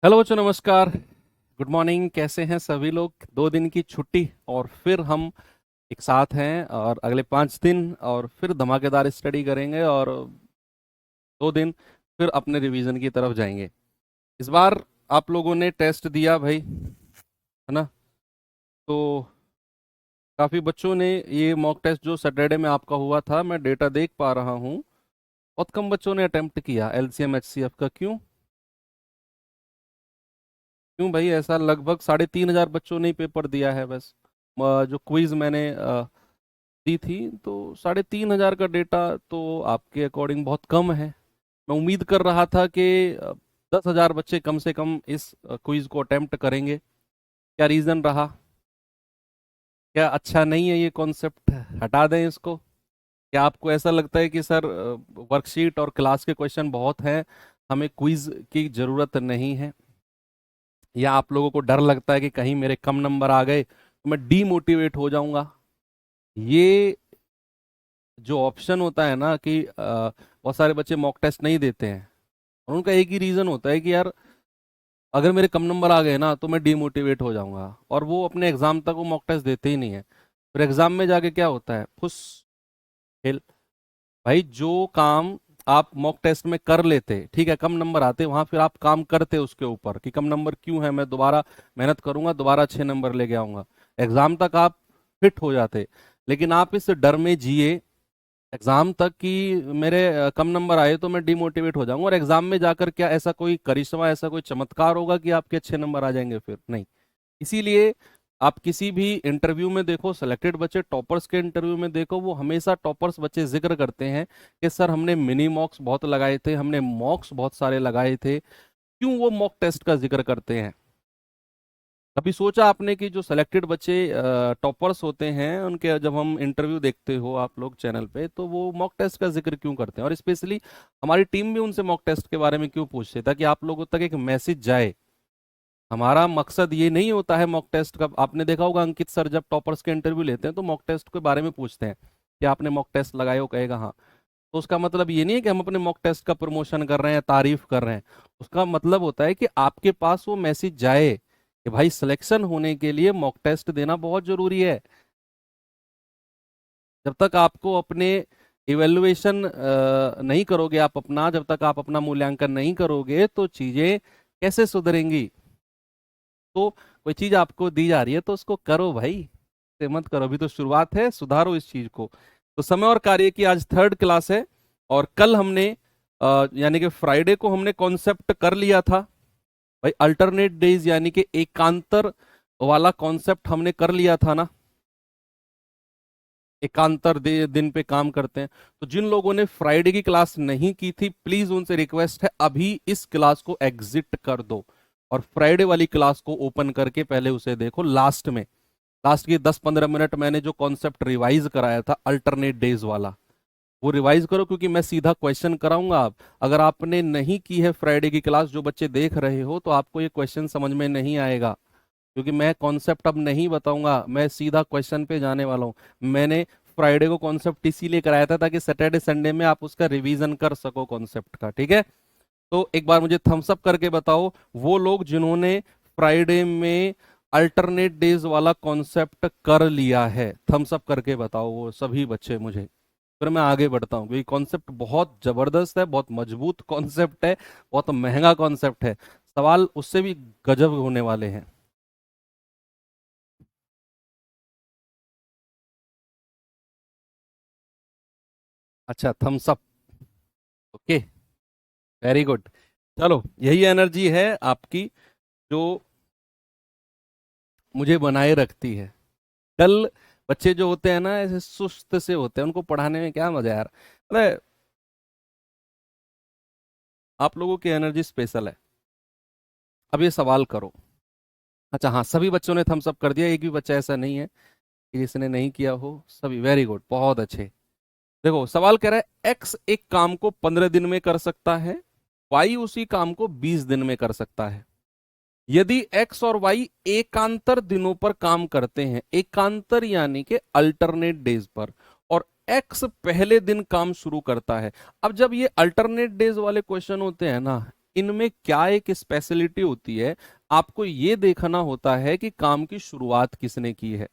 Hello बच्चों, नमस्कार। Good morning. कैसे हैं सभी लोग? 2 दिन की छुट्टी और फिर हम एक साथ हैं और अगले 5 दिन और फिर धमाकेदार स्टडी करेंगे और 2 दिन फिर अपने रिवीजन की तरफ जाएंगे। इस बार आप लोगों ने टेस्ट दिया भाई, है ना? तो काफ़ी बच्चों ने ये मॉक टेस्ट जो सैटरडे में आपका हुआ था, मैं डेटा देख पा रहा हूँ, बहुत कम बच्चों ने अटेम्प्ट किया एलसीएम एचसीएफ का। क्यों क्यों भाई? ऐसा लगभग 3,500 बच्चों ने ही पेपर दिया है बस। जो क्विज मैंने दी थी तो 3,500 का डेटा तो आपके अकॉर्डिंग बहुत कम है। मैं उम्मीद कर रहा था कि 10,000 बच्चे कम से कम इस क्विज को अटेम्प्ट करेंगे। क्या रीज़न रहा? क्या अच्छा नहीं है ये कॉन्सेप्ट? हटा दें इसको? क्या आपको ऐसा लगता है कि सर वर्कशीट और क्लास के क्वेश्चन बहुत हैं, हमें क्विज की ज़रूरत नहीं है? या आप लोगों को डर लगता है कि कहीं मेरे कम नंबर आ गए तो मैं डीमोटिवेट हो जाऊंगा? ये जो ऑप्शन होता है ना कि बहुत सारे बच्चे मॉक टेस्ट नहीं देते हैं और उनका एक ही रीज़न होता है कि यार अगर मेरे कम नंबर आ गए ना तो मैं डीमोटिवेट हो जाऊंगा, और वो अपने एग्जाम तक वो मॉक टेस्ट देते ही नहीं है। फिर एग्जाम में जाके क्या होता है? फुस, फेल। भाई जो काम आप मॉक टेस्ट में कर लेते, ठीक है, कम नंबर आते, वहां फिर आप काम करते उसके ऊपर कि कम नंबर क्यों है, मैं दोबारा मेहनत करूंगा, दोबारा अच्छे नंबर लेके आऊंगा, एग्जाम तक आप फिट हो जाते। लेकिन आप इस डर में जिए एग्जाम तक कि मेरे कम नंबर आए तो मैं डिमोटिवेट हो जाऊंगा, और एग्जाम में जाकर क्या ऐसा कोई करिश्मा, ऐसा कोई चमत्कार होगा कि आपके अच्छे नंबर आ जाएंगे? फिर नहीं। इसीलिए आप किसी भी इंटरव्यू में देखो, सेलेक्टेड बच्चे टॉपर्स के इंटरव्यू में देखो, वो हमेशा टॉपर्स बच्चे जिक्र करते हैं कि सर हमने मिनी मॉक्स बहुत लगाए थे, हमने मॉक्स बहुत सारे लगाए थे। क्यों वो मॉक टेस्ट का जिक्र करते हैं? कभी सोचा आपने कि जो सेलेक्टेड बच्चे टॉपर्स होते हैं उनके जब हम इंटरव्यू देखते हो आप लोग चैनल पे, तो वो मॉक टेस्ट का जिक्र क्यों करते हैं? और स्पेशली हमारी टीम भी उनसे मॉक टेस्ट के बारे में क्यों पूछते हैं? ताकि आप लोगों तक एक मैसेज जाए। हमारा मकसद ये नहीं होता है मॉक टेस्ट का। आपने देखा होगा अंकित सर जब टॉपर्स के इंटरव्यू लेते हैं तो मॉक टेस्ट के बारे में पूछते हैं कि आपने मॉक टेस्ट लगाए हो, कहेगा हाँ। तो उसका मतलब ये नहीं है कि हम अपने मॉक टेस्ट का प्रमोशन कर रहे हैं, तारीफ कर रहे हैं। उसका मतलब होता है कि आपके पास वो मैसेज जाए कि भाई सिलेक्शन होने के लिए मॉक टेस्ट देना बहुत जरूरी है। जब तक आपको अपने इवेल्युएशन नहीं करोगे, आप अपना जब तक आप अपना मूल्यांकन नहीं करोगे तो चीजें कैसे सुधरेंगी? तो कोई चीज आपको दी जा रही है तो उसको करो भाई, से मत करो। अभी तो शुरुआत है, सुधारो इस चीज को। तो समय और कार्य की आज थर्ड क्लास है, और कल हमने यानी कि फ्राइडे को हमने कॉन्सेप्ट कर लिया था भाई, अल्टरनेट डेज यानी कि एकांतर वाला कॉन्सेप्ट हमने कर लिया था ना। दिन पे काम करते हैं। तो जिन लोगों ने फ्राइडे की क्लास नहीं की थी, प्लीज उनसे रिक्वेस्ट है अभी इस क्लास को एग्जिट कर दो और फ्राइडे वाली क्लास को ओपन करके पहले उसे देखो। लास्ट के 10-15 मिनट मैंने जो कॉन्सेप्ट रिवाइज कराया था अल्टरनेट डेज वाला, वो रिवाइज करो, क्योंकि मैं सीधा क्वेश्चन कराऊंगा। आप अगर आपने नहीं की है फ्राइडे की क्लास, जो बच्चे देख रहे हो, तो आपको ये क्वेश्चन समझ में नहीं आएगा, क्योंकि मैं कॉन्सेप्ट अब नहीं बताऊंगा, मैं सीधा क्वेश्चन पे जाने वाला हूँ। मैंने फ्राइडे को कॉन्सेप्ट इसीलिए कराया था ताकि सैटरडे संडे में आप उसका रिवीजन कर सको कॉन्सेप्ट का, ठीक है? तो एक बार मुझे थम्स अप करके बताओ वो लोग जिन्होंने फ्राइडे में अल्टरनेट डेज वाला कॉन्सेप्ट कर लिया है, थम्स अप करके बताओ वो सभी बच्चे मुझे। फिर मैं आगे बढ़ता हूँ, क्योंकि कॉन्सेप्ट बहुत जबरदस्त है, बहुत मजबूत कॉन्सेप्ट है, बहुत महंगा कॉन्सेप्ट है, सवाल उससे भी गजब होने वाले हैं। अच्छा, thumbs up. Okay, very good. चलो, यही एनर्जी है आपकी जो मुझे बनाए रखती है। डल बच्चे जो होते हैं ना, ऐसे सुस्त से होते हैं, उनको पढ़ाने में क्या मजा है यार। अरे आप लोगों की एनर्जी स्पेशल है। अब ये सवाल करो। अच्छा हाँ, सभी बच्चों ने थम्स अप कर दिया, एक भी बच्चा ऐसा नहीं है कि जिसने नहीं किया हो। सभी वेरी गुड, बहुत अच्छे। देखो सवाल कह रहा है एक्स एक काम को 15 दिन में कर सकता है, वाई उसी काम को 20 दिन में कर सकता है। यदि एक्स और वाई एकांतर दिनों पर काम करते हैं, एकांतर यानी कि अल्टरनेट डेज पर, और एक्स पहले दिन काम शुरू करता है। अब जब ये अल्टरनेट डेज वाले क्वेश्चन होते हैं ना, इनमें क्या एक स्पेशलिटी होती है, आपको ये देखना होता है कि काम की शुरुआत किसने की है।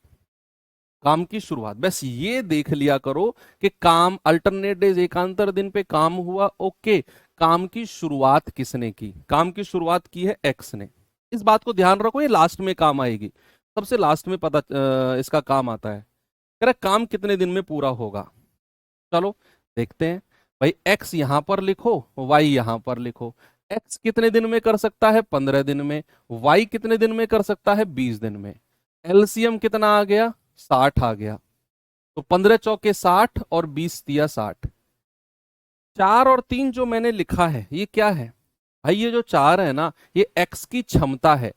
काम की शुरुआत, बस ये देख लिया करो कि काम अल्टरनेट डेज एकांतर दिन पे काम हुआ, ओके। काम की शुरुआत किसने की, काम की शुरुआत की है एक्स ने। इस बात को ध्यान रखो, ये लास्ट में काम आएगी, सबसे लास्ट में पता इसका काम आता है। कह रहा है, काम कितने दिन में पूरा होगा। चलो देखते हैं। भाई एक्स यहां पर लिखो, वाई यहां पर लिखो। एक्स कितने दिन में कर सकता है, 15 दिन में। वाई कितने दिन में कर सकता है, 20 दिन में। एलसीएम कितना आ गया, 60 आ गया। तो 15 चौके 60 और 20 दिया 60। 4 और 3 जो मैंने लिखा है ये क्या है भाई, ये जो 4 है ना, ये एक्स की क्षमता है।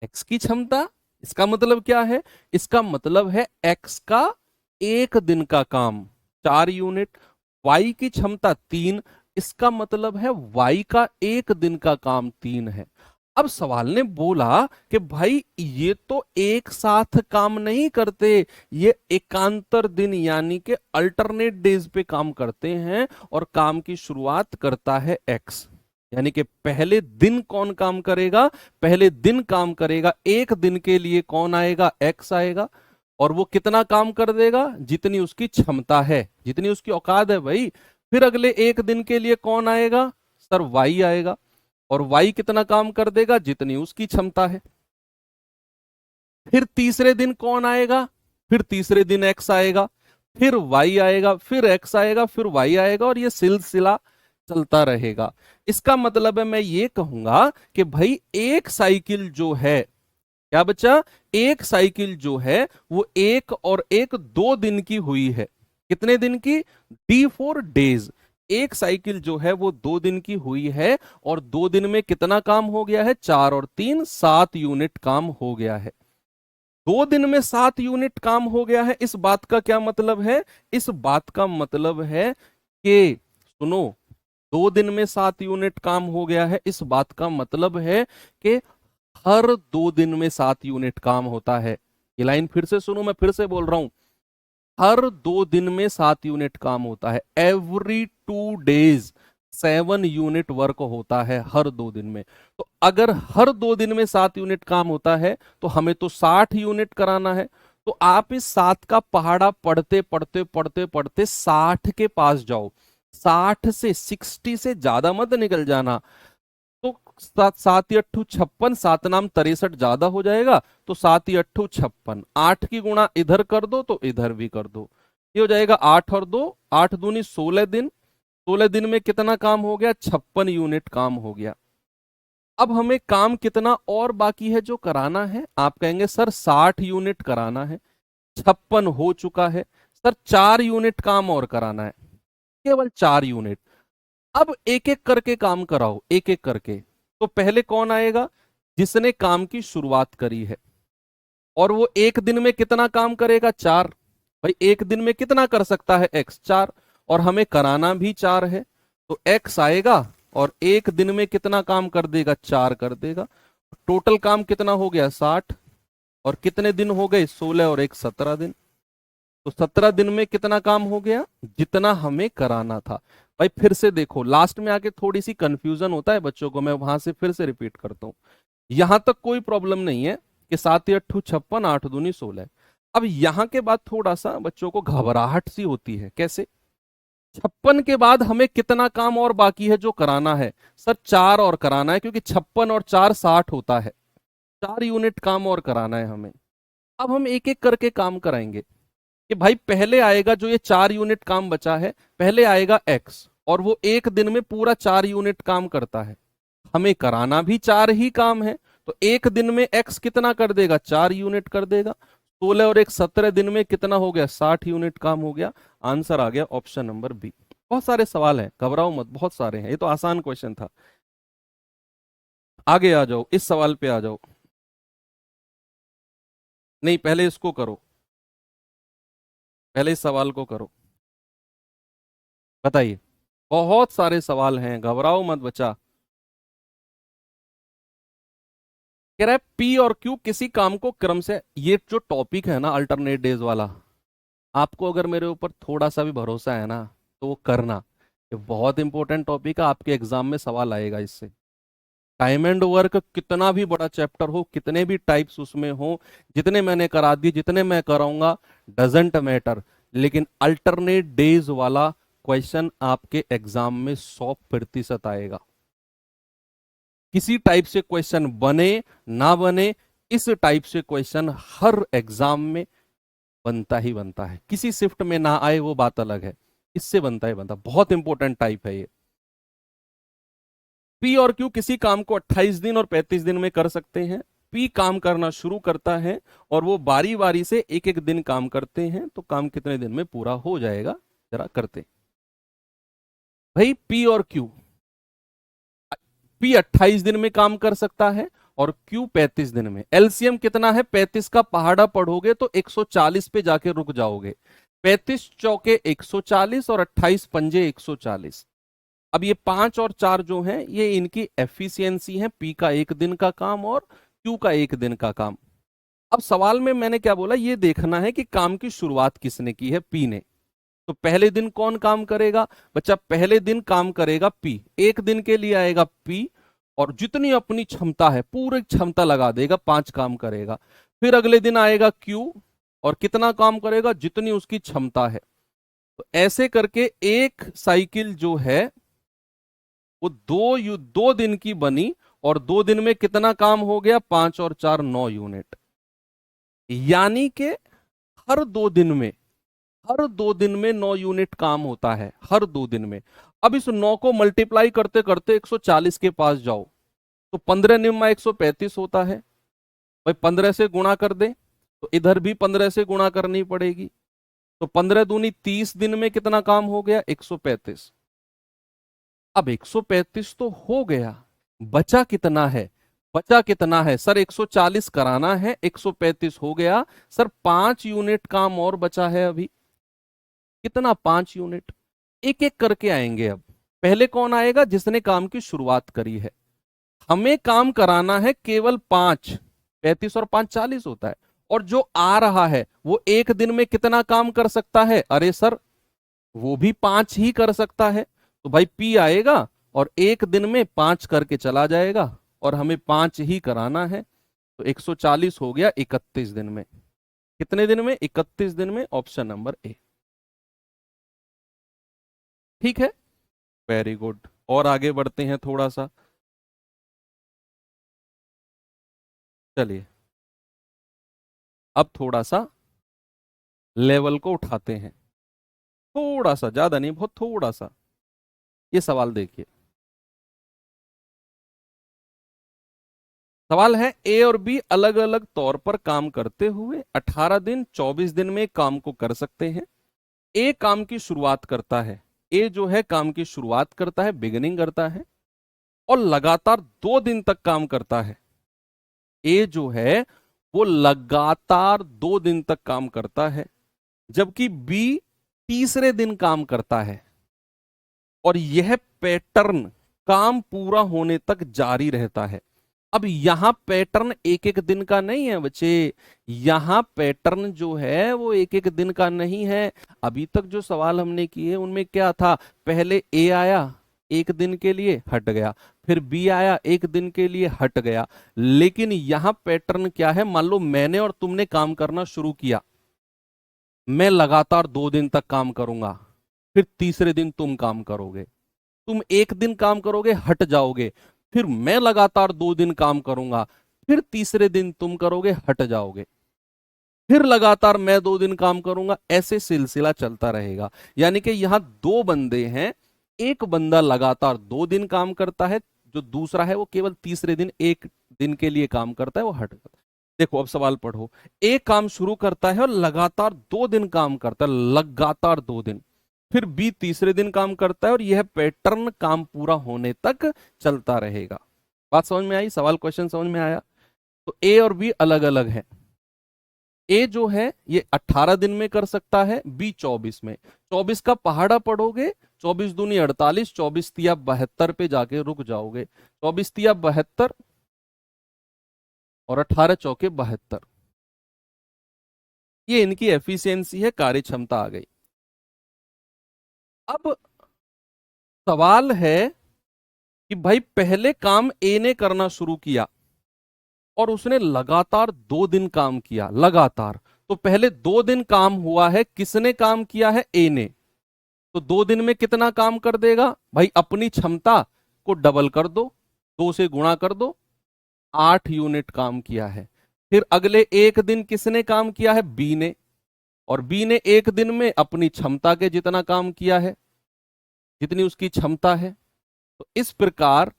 एक्स की क्षमता, इसका मतलब क्या है, इसका मतलब है एक्स का एक दिन का काम 4 यूनिट। वाई की क्षमता 3, इसका मतलब है वाई का एक दिन का काम 3 है। अब सवाल ने बोला कि भाई ये तो एक साथ काम नहीं करते, ये एकांतर दिन यानी कि अल्टरनेट डेज पे काम करते हैं, और काम की शुरुआत करता है एक्स। यानी कि पहले दिन कौन काम करेगा, पहले दिन काम करेगा, एक दिन के लिए कौन आएगा, एक्स आएगा। और वो कितना काम कर देगा, जितनी उसकी क्षमता है, जितनी उसकी औकात है भाई। फिर अगले एक दिन के लिए कौन आएगा, सर वाई आएगा। और वाई कितना काम कर देगा, जितनी उसकी क्षमता है। फिर तीसरे दिन कौन आएगा, फिर तीसरे दिन एक्स आएगा, फिर वाई आएगा, फिर एक्स आएगा, फिर वाई आएगा, और ये सिलसिला चलता रहेगा। इसका मतलब है मैं ये कहूंगा कि भाई एक साइकिल जो है, क्या बच्चा, एक साइकिल जो है वो 1 और 1 2 दिन की हुई है। कितने दिन की, D4 days। एक साइकिल जो है वो 2 दिन की हुई है, और 2 दिन में कितना काम हो गया है, 4 और 3 7 यूनिट काम हो गया है। 2 दिन में 7 यूनिट काम हो गया है, इस बात का क्या मतलब है, इस बात का मतलब है कि सुनो, 2 दिन में 7 यूनिट काम हो गया है, इस बात का मतलब है कि हर 2 दिन में 7 यूनिट काम होता है। ये लाइन फिर से सुनो, मैं फिर से बोल रहा हूं, हर 2 दिन में 7 यूनिट काम होता है। every 2 days 7 यूनिट वर्क होता है हर 2 दिन में। तो अगर हर 2 दिन में 7 यूनिट काम होता है, तो हमें तो 60 यूनिट कराना है। तो आप इस 7 का पहाड़ा पढ़ते पढ़ते पढ़ते पढ़ते 60 के पास जाओ। 60 से 60 से ज्यादा मत निकल जाना। तो 7 7 या 8 56, 7 नाम 63 ज्यादा हो जाएगा। तो 7 या 8 56, 8 की गुणा इधर कर दो तो इधर भी कर दो। ये हो जाएगा 8 और 2, 8 दूनी 16 दिन। 16 दिन में कितना काम हो गया, 56 यूनिट काम हो गया। अब हमें काम कितना और बाकी है जो कराना है, आप कहेंगे सर 60 यूनिट कराना है, 56 हो चुका है। सर 4 यूनिट काम और कराना है, केवल 4 यूनिट। अब एक एक करके काम कराओ, एक एक करके। तो पहले कौन आएगा, जिसने काम की शुरुआत करी है, और वो एक दिन में कितना काम करेगा, 4। भाई एक दिन में कितना कर सकता है एक्स, 4। और हमें कराना भी 4 है, तो एक्स आएगा और एक दिन में कितना काम कर देगा, 4 कर देगा। टोटल काम कितना हो गया, 60। और कितने दिन हो गए, 16 और 1 17 दिन। तो 17 दिन में कितना काम हो गया, जितना हमें कराना था। भाई फिर से देखो, लास्ट में आके थोड़ी सी कंफ्यूजन होता है बच्चों को, मैं वहां से फिर से रिपीट करता हूं। यहां तक कोई प्रॉब्लम नहीं है कि 7 या 8 56, 8 दूनी 16। अब यहां के बाद थोड़ा सा बच्चों को घबराहट सी होती है, कैसे, 56 के बाद हमें कितना काम और बाकी है जो कराना है। सर 4 और कराना है, क्योंकि 56 और 4 60 होता है। 4 यूनिट काम और कराना है हमें। अब हम एक एक करके काम कराएंगे कि भाई पहले आएगा, जो ये 4 यूनिट काम बचा है, पहले आएगा एक्स, और वो एक दिन में पूरा 4 यूनिट काम करता है। हमें कराना भी 4 ही काम है, तो एक दिन में एक्स कितना कर देगा, 4 यूनिट कर देगा। 16 और 1 17 दिन में कितना हो गया, 60 यूनिट काम हो गया। आंसर आ गया ऑप्शन नंबर बी। बहुत सारे सवाल हैं, घबराओ मत, बहुत सारे हैं, ये तो आसान क्वेश्चन था। आगे आ जाओ, इस सवाल पे आ जाओ। नहीं, पहले इसको करो, पहले इस सवाल को करो। बताइए, बहुत सारे सवाल हैं, घबराओ मत बच्चा। कह रहा है पी और क्यू किसी काम को क्रम से, ये जो टॉपिक है ना अल्टरनेट डेज वाला, आपको अगर मेरे ऊपर थोड़ा सा भी भरोसा है ना, तो वो करना। ये बहुत इंपॉर्टेंट टॉपिक है, आपके एग्जाम में सवाल आएगा इससे। टाइम एंड वर्क कितना भी बड़ा चैप्टर हो, कितने भी टाइप्स उसमें हो, जितने मैंने करा दिए, जितने मैं कराऊंगा, डजेंट मैटर, लेकिन अल्टरनेट डेज वाला क्वेश्चन आपके एग्जाम में 100% आएगा। किसी टाइप से क्वेश्चन बने ना बने, इस टाइप से क्वेश्चन हर एग्जाम में बनता ही बनता है। किसी शिफ्ट में ना आए वो बात अलग है, इससे बनता ही बनता। बहुत इंपॉर्टेंट टाइप है ये। पी और क्यू किसी काम को 28 दिन और 35 दिन में कर सकते हैं। पी काम करना शुरू करता है और वो बारी बारी से एक एक दिन काम करते हैं, तो काम कितने दिन में पूरा हो जाएगा, जरा करते हैं। भाई पी और क्यू, पी 28 दिन में काम कर सकता है और क्यू 35 दिन में। एलसीएम कितना है? 35 का पहाड़ा पढ़ोगे तो 140 पे जाके रुक जाओगे। 35 चौके 140 और 28 पंजे 140। अब ये 5 और 4 जो हैं, ये इनकी एफिशिएंसी है, पी का एक दिन का काम और क्यू का एक दिन का काम। अब सवाल में मैंने क्या बोला, ये देखना है कि काम की शुरुआत किसने की है, पी ने। तो पहले दिन कौन काम करेगा बच्चा? पहले दिन काम करेगा पी, एक दिन के लिए आएगा पी और जितनी अपनी क्षमता है पूरी क्षमता लगा देगा, 5 काम करेगा। फिर अगले दिन आएगा क्यू और कितना काम करेगा? जितनी उसकी क्षमता है। तो ऐसे करके एक साइकिल जो है वो 2 दिन की बनी और 2 दिन में कितना काम हो गया? 5 और 4 9 यूनिट। यानी कि हर 2 दिन में, हर 2 दिन में 9 यूनिट काम होता है, हर 2 दिन में। अब इस 9 को मल्टीप्लाई करते करते 140 के पास जाओ, तो 15 निम्मा 135 होता है। भाई 15 से गुणा कर दे, तो इधर भी 15 से गुणा करनी पड़ेगी। तो 15 दूनी 30 दिन में कितना काम हो गया? 135। अब 135 तो हो गया, बचा कितना है? बचा कितना है सर? 140 कराना है, 135 हो गया सर, 5 यूनिट काम और बचा है अभी। कितना? 5 यूनिट। एक एक करके आएंगे। अब पहले कौन आएगा? जिसने काम की शुरुआत करी है। हमें काम कराना है केवल 5। 35 और 5 40 होता है। और जो आ रहा है वो एक दिन में कितना काम कर सकता है? अरे सर, वो भी 5 ही कर सकता है। तो भाई पी आएगा और एक दिन में 5 करके चला जाएगा और हमें 5 ही कराना है। तो 140 हो गया 31 दिन में। कितने दिन में? 31 दिन में। Option number A. ठीक है, वेरी गुड। और आगे बढ़ते हैं थोड़ा सा। चलिए अब थोड़ा सा लेवल को उठाते हैं, थोड़ा सा, ज्यादा नहीं, बहुत थोड़ा सा। ये सवाल देखिए। सवाल है, ए और बी अलग अलग तौर पर काम करते हुए 18 दिन 24 दिन में काम को कर सकते हैं। ए काम की शुरुआत करता है, ए जो है काम की शुरुआत करता है, बिगिनिंग करता है और लगातार 2 दिन तक काम करता है। ए जो है वो लगातार 2 दिन तक काम करता है, जबकि बी तीसरे दिन काम करता है और यह पैटर्न काम पूरा होने तक जारी रहता है। अब यहां पैटर्न एक एक दिन का नहीं है बच्चे, यहां पैटर्न जो है वो एक एक दिन का नहीं है। अभी तक जो सवाल हमने किए उनमें क्या था? पहले ए आया, एक दिन के लिए हट गया, फिर बी आया, एक दिन के लिए हट गया। लेकिन यहां पैटर्न क्या है? मान लो मैंने और तुमने काम करना शुरू किया, मैं लगातार 2 दिन तक काम करूंगा, फिर तीसरे दिन तुम काम करोगे, तुम एक दिन काम करोगे हट जाओगे, फिर मैं लगातार 2 दिन काम करूंगा, फिर तीसरे दिन तुम करोगे हट जाओगे, फिर लगातार मैं 2 दिन काम करूंगा, ऐसे सिलसिला चलता रहेगा। यानी कि यहां 2 बंदे हैं, एक बंदा लगातार 2 दिन काम करता है, जो दूसरा है वो केवल तीसरे दिन एक दिन के लिए काम करता है, वो हट जाता है। देखो अब सवाल पढ़ो। एक काम शुरू करता है और लगातार 2 दिन काम करता है, लगातार 2 दिन। फिर बी तीसरे दिन काम करता है और यह पैटर्न काम पूरा होने तक चलता रहेगा। बात समझ में आई? सवाल क्वेश्चन समझ में आया? तो ए और बी अलग अलग है। ए जो है ये 18 दिन में कर सकता है, बी 24 में। 24 का पहाड़ा पढ़ोगे, 24 दूनी 48, 24 तिया 72 पे जाके रुक जाओगे। 24 तिया 72 और 18 चौके 72। ये इनकी एफिशिएंसी है, कार्य क्षमता आ गई। अब सवाल है कि भाई पहले काम ए ने करना शुरू किया और उसने लगातार 2 दिन काम किया लगातार। तो पहले 2 दिन काम हुआ है, किसने काम किया है? ए ने। तो 2 दिन में कितना काम कर देगा भाई? अपनी क्षमता को डबल कर दो, 2 से गुणा कर दो, 8 यूनिट काम किया है। फिर अगले 1 दिन किसने काम किया है? बी ने। और बी ने 1 दिन में अपनी क्षमता के जितना काम किया है, जितनी उसकी क्षमता है। तो इस प्रकार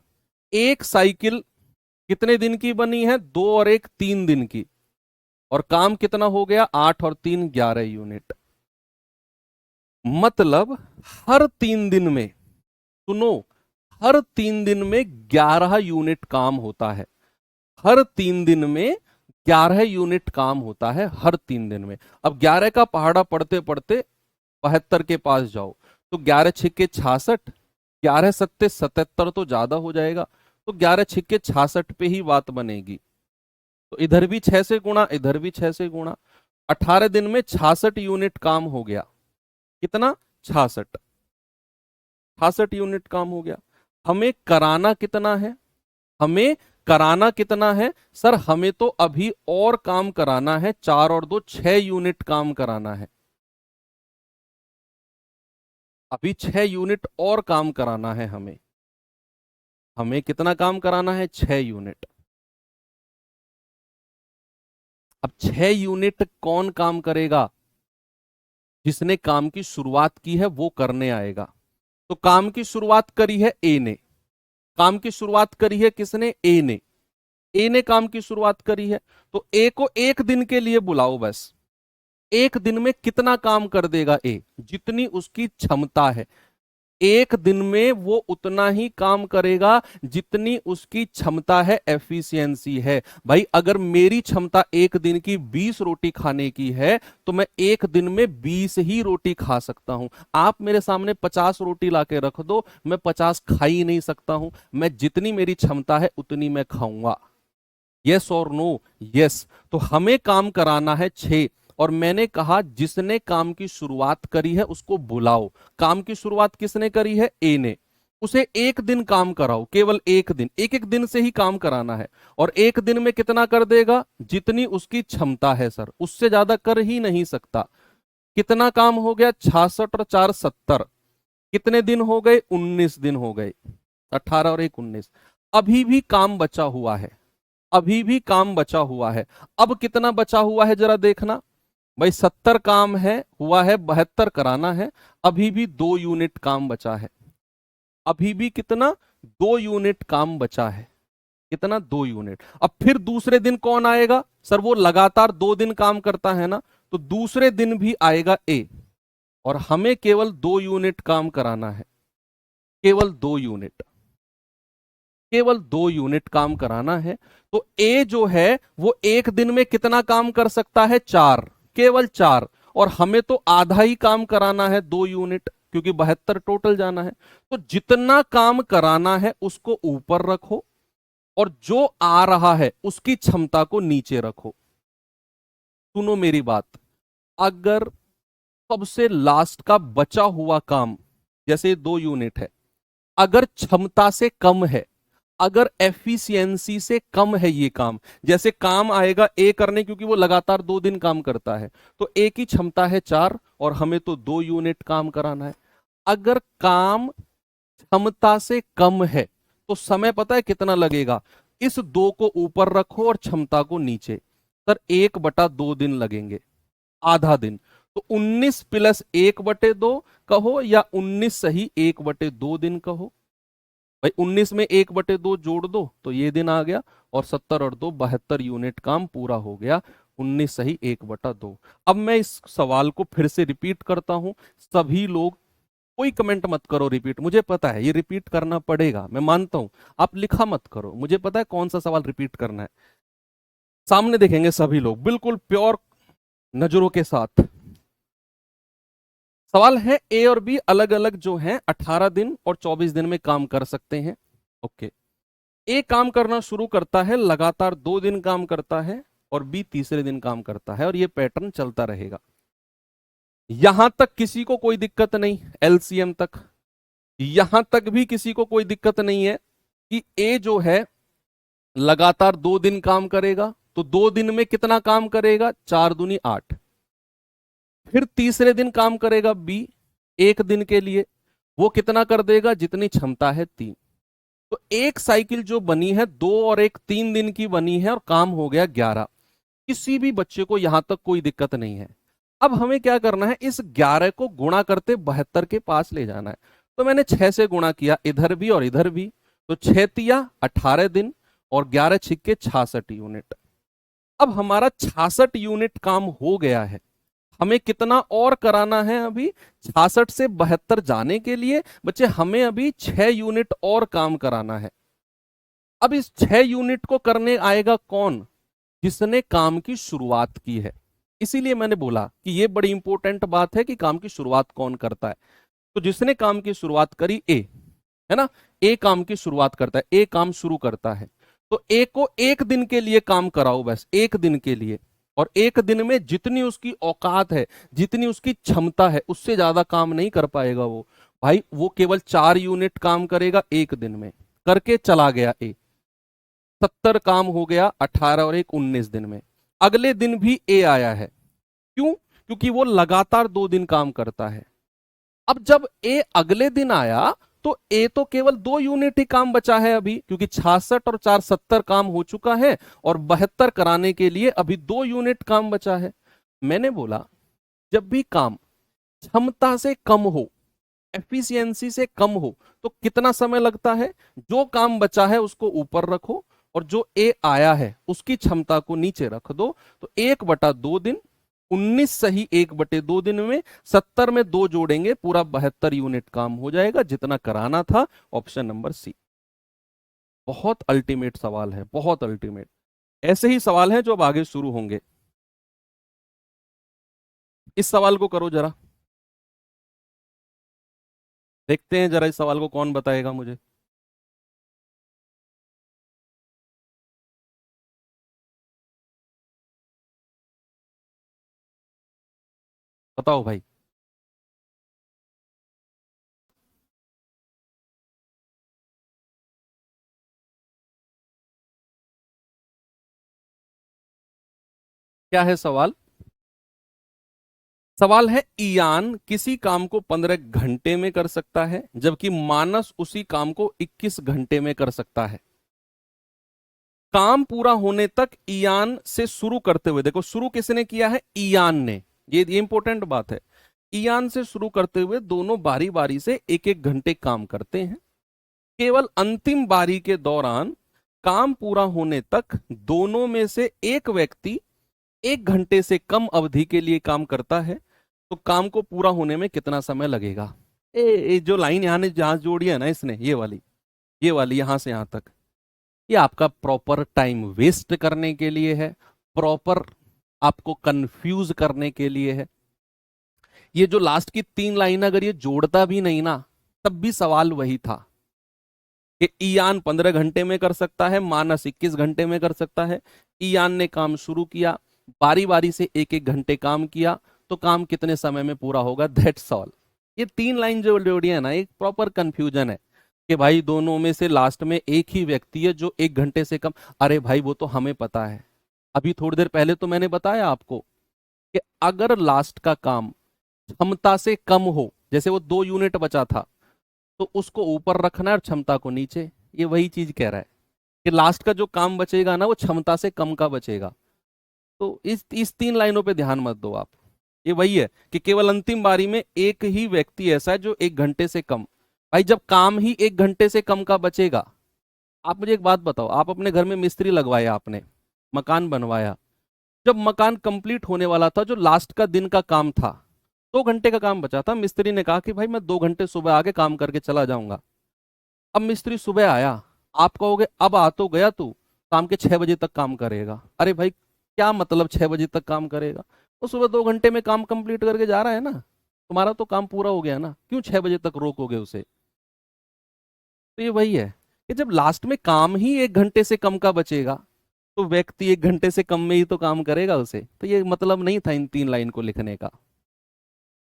एक साइकिल कितने दिन की बनी है? 2 और 1 3 दिन की। और काम कितना हो गया? 8 और 3 11 यूनिट। मतलब हर 3 दिन में, सुनो, हर 3 दिन में 11 यूनिट काम होता है। हर 3 दिन में 11 यूनिट काम होता है, हर 3 दिन में। अब 11 का पहाड़ा पढ़ते पढ़ते 72 के पास जाओ, तो 11 छिक्के 66, 11 सत्ते 77 तो ज्यादा हो जाएगा। तो 11 छिक्के 66 पे ही बात बनेगी। तो इधर भी 6 से गुणा, इधर भी 6 से गुणा। 18 दिन में 66 यूनिट काम हो गया। कितना? 66। 66 यूनिट काम हो गया। हमें कराना कितना है? हमें कराना कितना है सर? हमें तो अभी और काम कराना है, 4 और 2 6 यूनिट काम कराना है। अभी 6 यूनिट और काम कराना है हमें। हमें कितना काम कराना है? 6 यूनिट। अब 6 यूनिट कौन काम करेगा? जिसने काम की शुरुआत की है वो करने आएगा। तो काम की शुरुआत करी है ए ने। काम की शुरुआत करी है किसने? ए ने। ए ने काम की शुरुआत करी है। तो ए को 1 दिन के लिए बुलाओ बस। 1 दिन में कितना काम कर देगा ए? जितनी उसकी क्षमता है। 1 दिन में वो उतना ही काम करेगा जितनी उसकी क्षमता है, एफिशिएंसी है। भाई अगर मेरी क्षमता 1 दिन की 20 रोटी खाने की है, तो मैं 1 दिन में 20 ही रोटी खा सकता हूं। आप मेरे सामने 50 रोटी लाके रख दो, मैं 50 खा ही नहीं सकता हूं। मैं जितनी मेरी क्षमता है उतनी मैं खाऊंगा। यस और नो? यस। तो हमें काम कराना है 6। और मैंने कहा जिसने काम की शुरुआत करी है उसको बुलाओ। काम की शुरुआत किसने करी है? ए ने। उसे 1 दिन काम कराओ, केवल 1 दिन, एक एक दिन से ही काम कराना है। और 1 दिन में कितना कर देगा? जितनी उसकी क्षमता है सर, उससे ज्यादा कर ही नहीं सकता। कितना काम हो गया? 66 और 4 70। कितने दिन हो गए? 19 दिन हो गए। 18 और 1 19। अभी भी काम बचा हुआ है। अभी भी काम बचा हुआ है। अब कितना बचा हुआ है जरा देखना। भाई 70 काम है, हुआ है 72 कराना है। अभी भी 2 यूनिट काम बचा है। अभी भी कितना? 2 यूनिट काम बचा है। कितना? 2 यूनिट। अब फिर दूसरे दिन कौन आएगा सर? वो लगातार 2 दिन काम करता है ना, तो दूसरे दिन भी आएगा ए। और हमें केवल 2 यूनिट काम कराना है। केवल 2 यूनिट। केवल 2 यूनिट काम कराना है। तो ए जो है वो 1 दिन में कितना काम कर सकता है? 4। केवल 4। और हमें तो आधा ही काम कराना है, 2 यूनिट, क्योंकि 72 टोटल जाना है। तो जितना काम कराना है उसको ऊपर रखो, और जो आ रहा है उसकी क्षमता को नीचे रखो। सुनो मेरी बात। अगर सबसे लास्ट का बचा हुआ काम, जैसे 2 यूनिट है, अगर क्षमता से कम है, अगर एफिशिएंसी से कम है ये काम, जैसे काम आएगा ए करने, क्योंकि वो लगातार 2 दिन काम करता है, तो ए की क्षमता है 4 और हमें तो 2 यूनिट काम कराना है। अगर काम क्षमता से कम है तो समय पता है कितना लगेगा? इस 2 को ऊपर रखो और क्षमता को नीचे। सर 1/2 दिन लगेंगे, आधा दिन। तो 19 + 1/2 कहो, या 19 सही 1/2 दिन कहो। भाई 19 में 1/2 जोड़ दो तो ये दिन आ गया, और 70 और 2 72 यूनिट काम पूरा हो गया। 19 सही 1/2। अब मैं इस सवाल को फिर से रिपीट करता हूं। सभी लोग कोई कमेंट मत करो रिपीट, मुझे पता है ये रिपीट करना पड़ेगा, मैं मानता हूं। आप लिखा मत करो, मुझे पता है कौन सा सवाल रिपीट करना है। सामने देखेंगे सभी लोग बिल्कुल प्योर नजरों के साथ। सवाल है ए और बी अलग अलग जो हैं 18 दिन और 24 दिन में काम कर सकते हैं। ओके। ए काम करना शुरू करता है, लगातार 2 दिन काम करता है, और बी तीसरे दिन काम करता है, और ये पैटर्न चलता रहेगा। यहां तक किसी को कोई दिक्कत नहीं, एलसीएम तक। यहां तक भी किसी को कोई दिक्कत नहीं है। कि ए जो है लगातार 2 दिन काम करेगा, तो 2 दिन में कितना काम करेगा, 4 दूनी 8। फिर तीसरे दिन काम करेगा बी 1 दिन के लिए, वो कितना कर देगा, जितनी क्षमता है 3। तो एक साइकिल जो बनी है 2 और 1 3 दिन की बनी है और काम हो गया 11। किसी भी बच्चे को यहां तक कोई दिक्कत नहीं है। अब हमें क्या करना है, इस 11 को गुणा करते 72 के पास ले जाना है। तो मैंने 6 से गुणा किया, इधर भी और इधर भी, तो 6 तिया 18 दिन और 11 छिक्के 66 यूनिट। अब हमारा 66 यूनिट काम हो गया है। हमें कितना और कराना है अभी, 66 से 72 जाने के लिए बच्चे हमें अभी 6 यूनिट और काम कराना है। अब इस 6 यूनिट को करने आएगा कौन, जिसने काम की शुरुआत की है। इसीलिए मैंने बोला कि यह बड़ी इंपॉर्टेंट बात है कि काम की शुरुआत कौन करता है। तो जिसने काम की शुरुआत करी ए, है ना, ए काम की शुरुआत करता है, ए काम शुरू करता है। तो ए को 1 दिन के लिए काम कराओ, बस 1 दिन के लिए। और 1 दिन में जितनी उसकी औकात है, जितनी उसकी क्षमता है, उससे ज्यादा काम नहीं कर पाएगा वो। भाई वो केवल 4 यूनिट काम करेगा 1 दिन में, करके चला गया ए। 70 काम हो गया, 18 और 1 19 दिन में। अगले दिन भी ए आया है, क्यों, क्योंकि वो लगातार 2 दिन काम करता है। अब जब ए अगले दिन आया तो ए तो केवल 2 यूनिट ही काम बचा है अभी, क्योंकि 66 और 4 70 काम हो चुका है और 72 कराने के लिए अभी 2 यूनिट काम बचा है। मैंने बोला जब भी काम क्षमता से कम हो, एफिशिएंसी से कम हो, तो कितना समय लगता है, जो काम बचा है उसको ऊपर रखो और जो ए आया है उसकी क्षमता को नीचे रख दो। तो 1/2 दिन, 19 सही 1/2 दिन में 70 में 2 जोड़ेंगे, पूरा 72 यूनिट काम हो जाएगा जितना कराना था। Option number C. बहुत अल्टीमेट सवाल है, बहुत अल्टीमेट। ऐसे ही सवाल हैं जो अब आगे शुरू होंगे। इस सवाल को करो जरा, देखते हैं जरा इस सवाल को कौन बताएगा मुझे। बताओ भाई। क्या है सवाल? सवाल है, ईयान किसी काम को 15 घंटे में कर सकता है जबकि मानस उसी काम को 21 घंटे में कर सकता है। काम पूरा होने तक ईयान से शुरू करते हुए, देखो शुरू किसने किया है, ईयान ने। ये इंपॉर्टेंट बात है। ईयान से शुरू करते हुए दोनों बारी बारी से 1-1 घंटे काम करते हैं। केवल अंतिम बारी के दौरान काम पूरा होने तक दोनों में से एक व्यक्ति 1 घंटे से कम अवधि के लिए काम करता है। तो काम को पूरा होने में कितना समय लगेगा। ए जो लाइन यहाँ ने जहां जोड़ी है ना इसने, ये वाली यहां से यहां तक, ये आपका प्रॉपर टाइम वेस्ट करने के लिए है, प्रॉपर आपको कंफ्यूज करने के लिए है। ये जो लास्ट की 3 लाइन अगर ये जोड़ता भी नहीं ना, तब भी सवाल वही था कि ईयान 15 घंटे में कर सकता है, मानस 21 घंटे में कर सकता है। ईयान ने काम शुरू किया, बारी बारी से 1-1 घंटे काम किया, तो काम कितने समय में पूरा होगा, दैट्स ऑल। ये 3 लाइन जो जोड़ी है ना, एक प्रॉपर कंफ्यूजन है कि भाई दोनों में से लास्ट में एक ही व्यक्ति है जो 1 घंटे से कम। अरे भाई वो तो हमें पता है, अभी थोड़ी देर पहले तो मैंने बताया आपको कि अगर लास्ट का काम क्षमता से कम हो, जैसे वो 2 यूनिट बचा था, तो उसको ऊपर रखना है और क्षमता को नीचे। ये वही चीज कह रहा है कि लास्ट का जो काम बचेगा ना वो क्षमता से कम का बचेगा। तो इस 3 लाइनों पे ध्यान मत दो आप। ये वही है कि केवल अंतिम बारी में एक ही व्यक्ति ऐसा है जो 1 घंटे से कम। भाई जब काम ही 1 घंटे से कम का बचेगा, आप मुझे एक बात बताओ, आप अपने घर में मिस्त्री लगवाया, आपने मकान बनवाया, जब मकान कंप्लीट होने वाला था, जो लास्ट का दिन का काम था, 2 घंटे का काम बचा था, मिस्त्री ने कहा कि भाई मैं 2 घंटे सुबह आके काम करके चला जाऊंगा। अब मिस्त्री सुबह आया, आप कहोगे अब आ तो गया तू, शाम के 6 बजे तक काम करेगा। अरे भाई क्या मतलब 6 बजे तक काम करेगा, वो सुबह 2 घंटे में काम कंप्लीट करके जा रहा है ना, तुम्हारा तो काम पूरा हो गया ना, क्यों 6 बजे तक रोकोगे उसे। तो ये वही है कि जब लास्ट में काम ही 1 घंटे से कम का बचेगा, तो व्यक्ति 1 घंटे से कम में ही तो काम करेगा उसे। तो ये मतलब नहीं था इन 3 लाइन को लिखने का।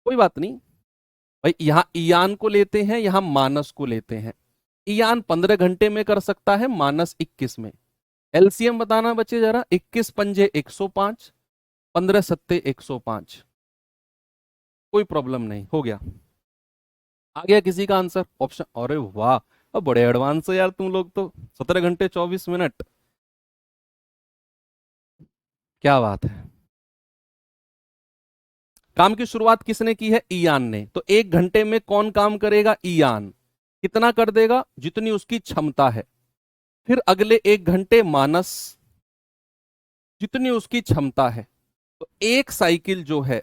कोई बात नहीं भाई, यहाँ ईयान को लेते हैं, यहाँ मानस को लेते हैं। ईयान 15 घंटे में कर सकता है -21 में। एलसीएम बताना बच्चे जरा, 21 पंजे 105, 15 सत्ते 105। कोई प्रॉब्लम नहीं, हो गया। आ गया किसी का आंसर ऑप्शन? अरे वाह, अब बड़े एडवांस हो यार तुम लोग तो। 17 घंटे 24 मिनट, क्या बात है। काम की शुरुआत किसने की है? ईयान ने। तो 1 घंटे में कौन काम करेगा? ईयान। कितना कर देगा? जितनी उसकी क्षमता है। फिर अगले 1 घंटे मानस, जितनी उसकी क्षमता है। तो एक साइकिल जो है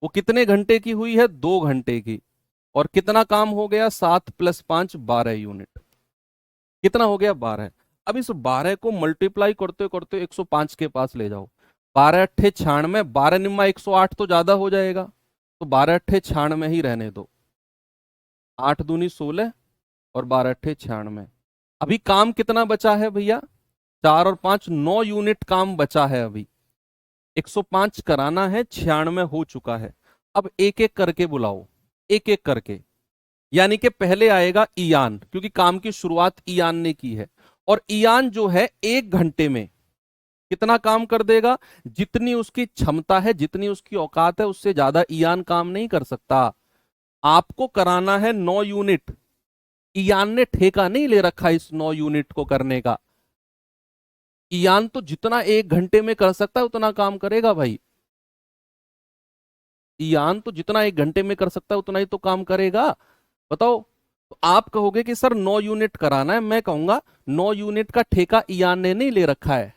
वो कितने घंटे की हुई है? 2 घंटे की। और कितना काम हो गया? 7 + 5 12 यूनिट। कितना हो गया? 12। अब इस 12 को मल्टीप्लाई करते करते 105 के पास ले जाओ। 12 × 8 = 96, 12 × 108 तो ज्यादा हो जाएगा, तो 12 × 8 = 96 ही रहने दो। 8 दूनी 16 और 12 × 8 = 96। अभी काम कितना बचा है भैया? 4 और 5 9 यूनिट काम बचा है अभी। 105 कराना है, 96 हो चुका है। अब एक एक करके बुलाओ, एक एक करके। यानी कि पहले आएगा ईयान, क्योंकि काम की शुरुआत ईयान ने की है। और ईयान जो है 1 घंटे में कितना काम कर देगा? जितनी उसकी क्षमता है, जितनी उसकी औकात है, उससे ज्यादा ईयान काम नहीं कर सकता। आपको कराना है 9 यूनिट। ईयान ने ठेका नहीं ले रखा इस 9 यूनिट को करने का। ईयान तो जितना 1 घंटे में कर सकता है उतना काम करेगा भाई। ईयान तो जितना 1 घंटे में कर सकता है उतना ही तो काम करेगा। बताओ। तो आप कहोगे कि सर 9 यूनिट कराना है, मैं कहूंगा 9 यूनिट का ठेका ईयान ने नहीं ले रखा है।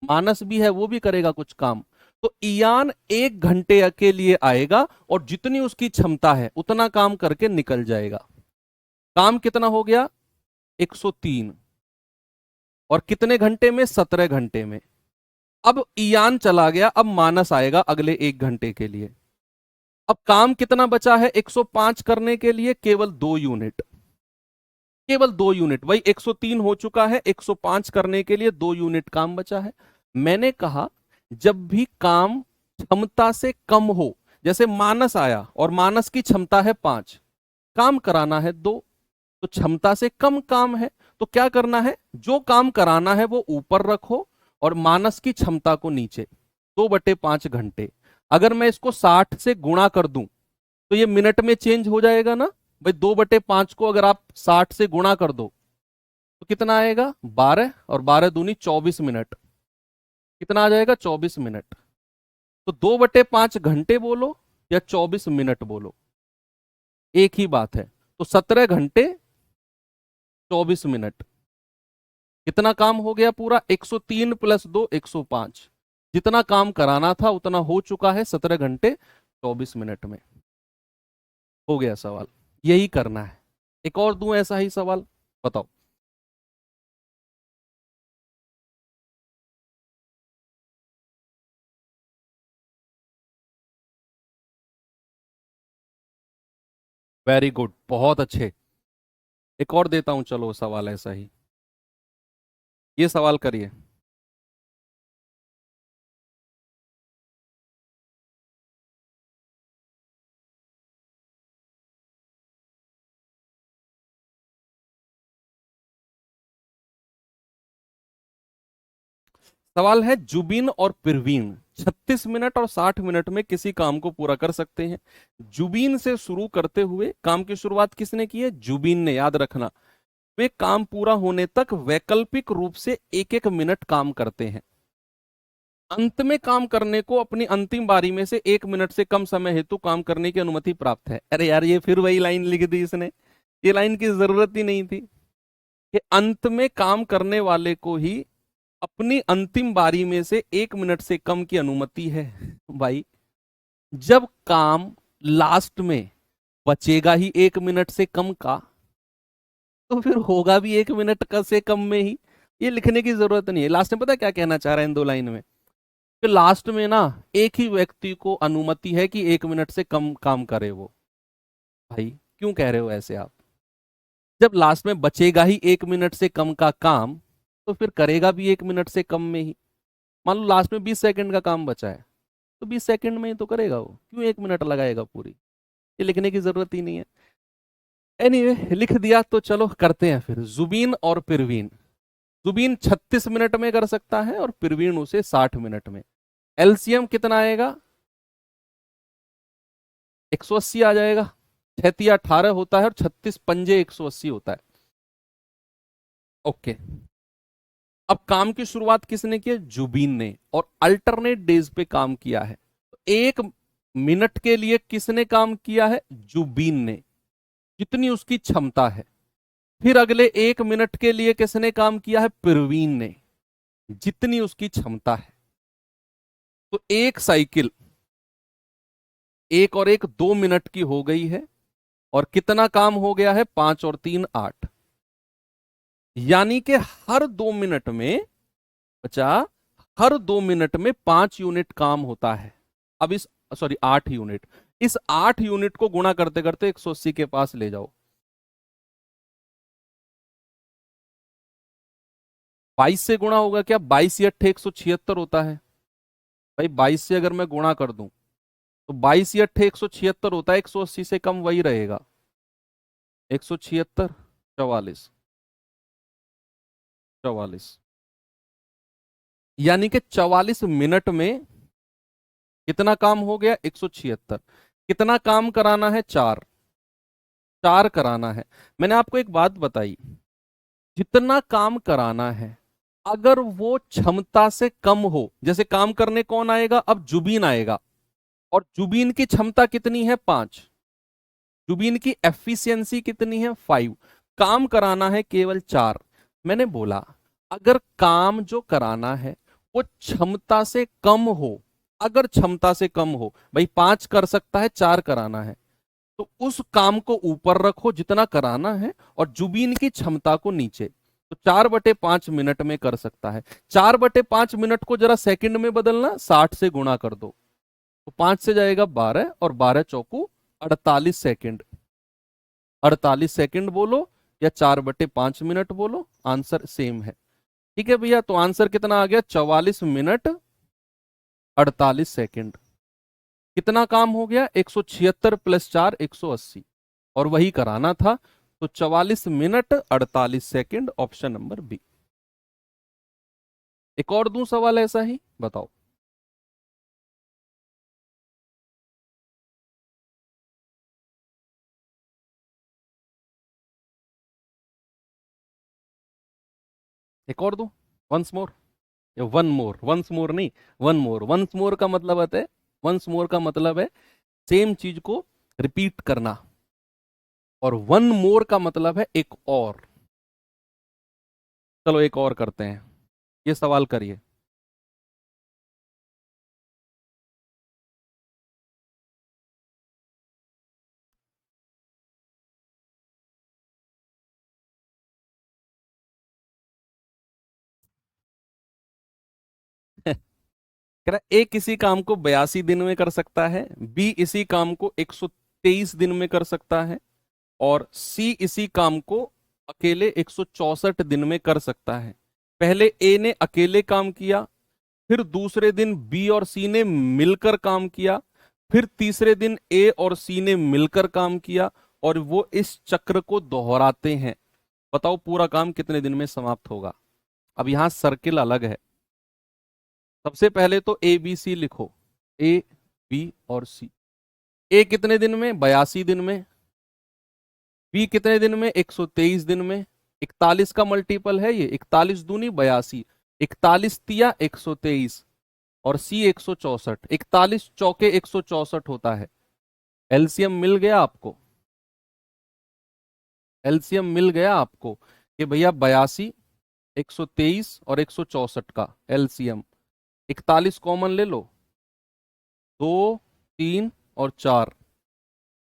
मानस भी है, वो भी करेगा कुछ काम। तो ईयान 1 घंटे के लिए आएगा और जितनी उसकी क्षमता है उतना काम करके निकल जाएगा। काम कितना हो गया? 103। और कितने घंटे में? 17 घंटे में। अब ईयान चला गया, अब मानस आएगा अगले 1 घंटे के लिए। अब काम कितना बचा है 105 करने के लिए? केवल 2 यूनिट। केवल 2 यूनिट। वही 103 हो चुका है, 105 करने के लिए 2 यूनिट काम बचा है। मैंने कहा जब भी काम क्षमता से कम हो, जैसे मानस आया और मानस की क्षमता है 5, काम कराना है 2, तो क्षमता से कम काम है, तो क्या करना है? जो काम कराना है वो ऊपर रखो और मानस की क्षमता को नीचे। 2/5 घंटे। अगर मैं इसको 60 से गुणा कर दूं तो ये मिनट में चेंज हो जाएगा ना भाई। 2/5 को अगर आप 60 से गुणा कर दो तो कितना आएगा? 12, और 12 दूनी 24 मिनट। कितना आ जाएगा? 24 मिनट। तो 2/5 घंटे बोलो या 24 मिनट बोलो, एक ही बात है। तो 17 घंटे 24 मिनट। कितना काम हो गया पूरा? 103 + 2 105। जितना काम कराना था उतना हो चुका है 17 घंटे 24 मिनट में। हो गया सवाल। यही करना है। एक और दूं ऐसा ही सवाल, बताओ। वेरी गुड, बहुत अच्छे। एक और देता हूं, चलो सवाल ऐसा ही। ये सवाल करिए। सवाल है, जुबिन और परवीन 36 मिनट और 60 मिनट में किसी काम को पूरा कर सकते हैं। जुबिन से शुरू करते हुए काम की शुरुआत किसने की है? जुबिन ने, याद रखना। वे काम पूरा होने तक वैकल्पिक रूप से 1-1 मिनट काम करते हैं। अंत में काम करने को अपनी अंतिम बारी में से 1 मिनट से कम समय हेतु काम करने की अनुमति प्राप्त है। अरे यार, ये फिर वही लाइन लिख दी इसने। ये लाइन की जरूरत ही नहीं थी कि अंत में काम करने वाले को ही अपनी अंतिम बारी में से 1 मिनट से कम की अनुमति है। भाई, जब काम लास्ट में बचेगा ही 1 मिनट से कम का, तो फिर होगा भी 1 मिनट का से कम में ही। ये लिखने की जरूरत नहीं है। लास्ट में पता है क्या कहना चाह रहा है इन 2 लाइन में? कि लास्ट में ना एक ही व्यक्ति को अनुमति है कि 1 मिनट से कम काम करे वो। भाई, क्यों कह रहे हो ऐसे आप? जब लास्ट में बचेगा ही 1 मिनट से कम का काम, तो फिर करेगा भी 1 मिनट से कम में ही। मान लो लास्ट में 20 सेकंड का काम बचा है, तो 20 सेकंड में ही तो करेगा वो। क्यों 1 मिनट लगाएगा पूरी? ये लिखने की जरूरत ही नहीं है। एनीवे लिख दिया तो चलो करते हैं फिर। जुबीन और पिरवीन। जुबीन 36 मिनट में कर सकता है और पिरवीन उसे 60 मिनट में। एलसीएम कितना आएगा? 180 आ जाएगा। 6×18 होता है और 36×5 180 होता है। ओके। अब काम की शुरुआत किसने की? जुबीन ने, और अल्टरनेट डेज पे काम किया है। तो 1 मिनट के लिए किसने काम किया है? जुबीन ने, जितनी उसकी क्षमता है। फिर अगले 1 मिनट के लिए किसने काम किया है? प्रवीण ने, जितनी उसकी क्षमता है। तो एक साइकिल 1 और 1 2 मिनट की हो गई है, और कितना काम हो गया है? 5 और 3 8। यानी कि हर 2 मिनट में बचा, हर 2 मिनट में 5 यूनिट काम होता है। अब इस, सॉरी 8 यूनिट, इस 8 यूनिट को गुणा करते करते 180 के पास ले जाओ। 22 से गुणा होगा क्या? 22 × 8 176 होता है भाई। 22 से अगर मैं गुणा कर दूं तो 22 × 8 176 होता है। 180 से कम वही रहेगा। 176 44 44, यानी कि 44 मिनट में कितना काम हो गया? 176। कितना काम कराना है? 4। 4 कराना है। मैंने आपको एक बात बताई, जितना काम कराना है, अगर वो क्षमता से कम हो, जैसे काम करने कौन आएगा? अब जुबीन आएगा, और जुबीन की क्षमता कितनी है? 5। जुबीन की एफिशिएंसी कितनी है? 5। काम कराना है केवल 4। मैंने बोला अगर काम जो कराना है वो क्षमता से कम हो, अगर क्षमता से कम हो, भाई 5 कर सकता है, 4 कराना है, तो उस काम को ऊपर रखो जितना कराना है, और जुबीन की क्षमता को नीचे। तो 4/5 मिनट में कर सकता है। 4/5 मिनट को जरा सेकंड में बदलना, 60 से गुणा कर दो, तो 5 से जाएगा 12, और 12×4 48 सेकेंड। 48 सेकेंड बोलो या 4/5 मिनट बोलो, आंसर सेम है। ठीक है भैया, तो आंसर कितना आ गया? 44 मिनट 48 सेकेंड। कितना काम हो गया? 176 + 4 180, और वही कराना था। तो 44 minute 48 second, option number B. एक और दूं सवाल ऐसा ही, बताओ। एक और दूं? Once more? One more, once more नहीं, वन मोर। वंस मोर का मतलब है, वंस मोर का मतलब है सेम चीज को रिपीट करना, और वन मोर का मतलब है एक और। चलो एक और करते हैं, ये सवाल करिए। कह रहा ए किसी काम को 82 दिन में कर सकता है, बी इसी काम को 123 दिन में कर सकता है, और सी इसी काम को अकेले 164 दिन में कर सकता है। पहले ए ने अकेले काम किया, फिर दूसरे दिन बी और सी ने मिलकर काम किया, फिर तीसरे दिन ए और सी ने मिलकर काम किया, और वो इस चक्र को दोहराते हैं। बताओ पूरा काम कितने दिन में समाप्त होगा? अब यहां सर्किल अलग है। सबसे पहले तो ए बी सी लिखो, ए बी और सी। ए कितने दिन में? 82 दिन में। बी कितने दिन में? 123 दिन में। 41 का मल्टीपल है ये, 41 दूनी 82, 41 तिया 123, और सी 164। 41 चौके 164 होता है। एलसीएम मिल गया आपको? एलसीएम मिल गया आपको कि भैया 82, 123 और 164 का एलसीएम। 41 कॉमन ले लो, 2 3 और 4।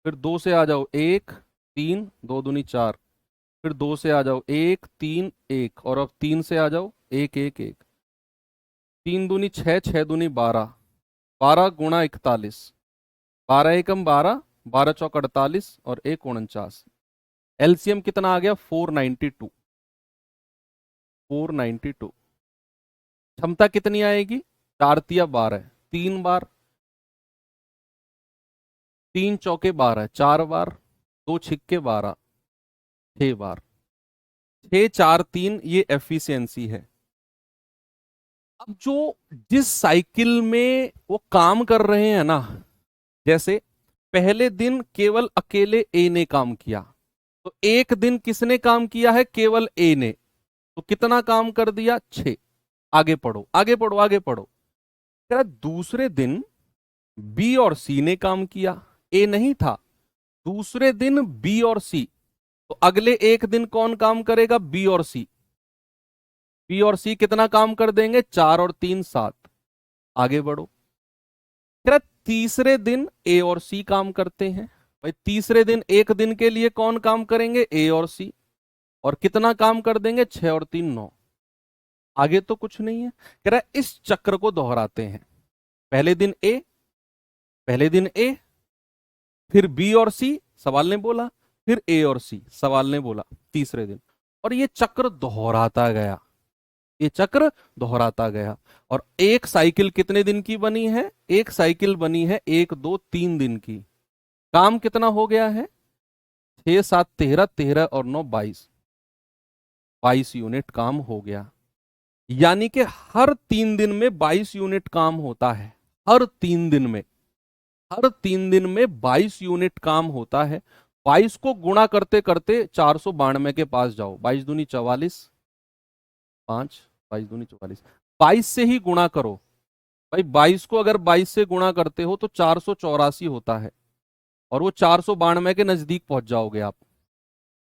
फिर 2 से आ जाओ 1 3, 2 दूनी 4। फिर 2 से आ जाओ 1 3 1, और अब 3 से आ जाओ 1 1 1। 3 दूनी 6, 6 दूनी 12, 12 गुणा 41, 12 एकम 12, 12 चौक 48, और 1 49। एलसीएम कितना आ गया? 492। 492। क्षमता कितनी आएगी? 4 तिया 12, 3 बार, 3 चौके 12, 4 बार, 2 छिक्के 12, 6 बार। 6 4 3 ये एफिशिएंसी है। अब जो जिस साइकिल में वो काम कर रहे हैं ना, जैसे पहले दिन केवल अकेले ए ने काम किया, तो एक दिन किसने काम किया है? केवल ए ने। तो कितना काम कर दिया? 6। आगे पढ़ो आगे पढ़ो आगे पढ़ो। कह रहा दूसरे दिन बी और सी ने काम किया, ए नहीं था। दूसरे दिन बी और सी, तो अगले एक दिन कौन काम करेगा? बी और सी। बी और सी कितना काम कर देंगे? 4 और 3 7। आगे बढ़ो। कह रहा तीसरे दिन ए और सी काम करते हैं। भाई तीसरे दिन एक दिन के लिए कौन काम करेंगे? ए और सी। और कितना काम कर देंगे? 6 और 3 9। आगे तो कुछ नहीं है। कह रहा है इस चक्र को दोहराते हैं। पहले दिन ए, पहले दिन ए, फिर बी और सी, सवाल ने बोला, फिर ए और सी, सवाल ने बोला, तीसरे दिन। और ये चक्र दोहराता गया, ये चक्र दोहराता गया। और एक साइकिल कितने दिन की बनी है? एक साइकिल बनी है 1 2 3 दिन की। काम कितना हो गया है? 6 7 13, 13 और 9 22। 22 यूनिट काम हो गया। यानी कि हर 3 दिन में 22 यूनिट काम होता है। हर 3 दिन में, हर 3 दिन में 22 यूनिट काम होता है। 22 को गुणा करते करते 492 के पास जाओ। 22 दूनी 44, 5, 22 दूनी 44, 22 से ही गुणा करो। भाई 22 को अगर 22 से गुणा करते हो तो 484 होता है, और वो 492 के नजदीक पहुंच जाओगे आप।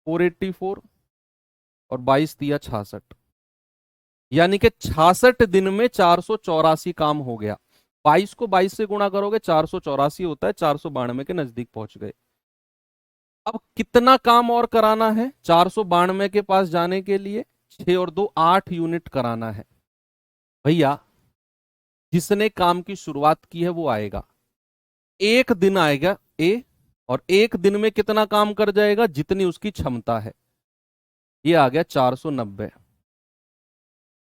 484 और 22 तिया 66, यानी कि 66 दिन में 484 काम हो गया। 22 को 22 से गुणा करोगे 484 होता है, 492 के नजदीक पहुंच गए। अब कितना काम और कराना है 492 के पास जाने के लिए? 6 और 2 8 यूनिट कराना है। भैया जिसने काम की शुरुआत की है वो आएगा, एक दिन आएगा ए, और एक दिन में कितना काम कर जाएगा? जितनी उसकी क्षमता है। ये आ गया 490,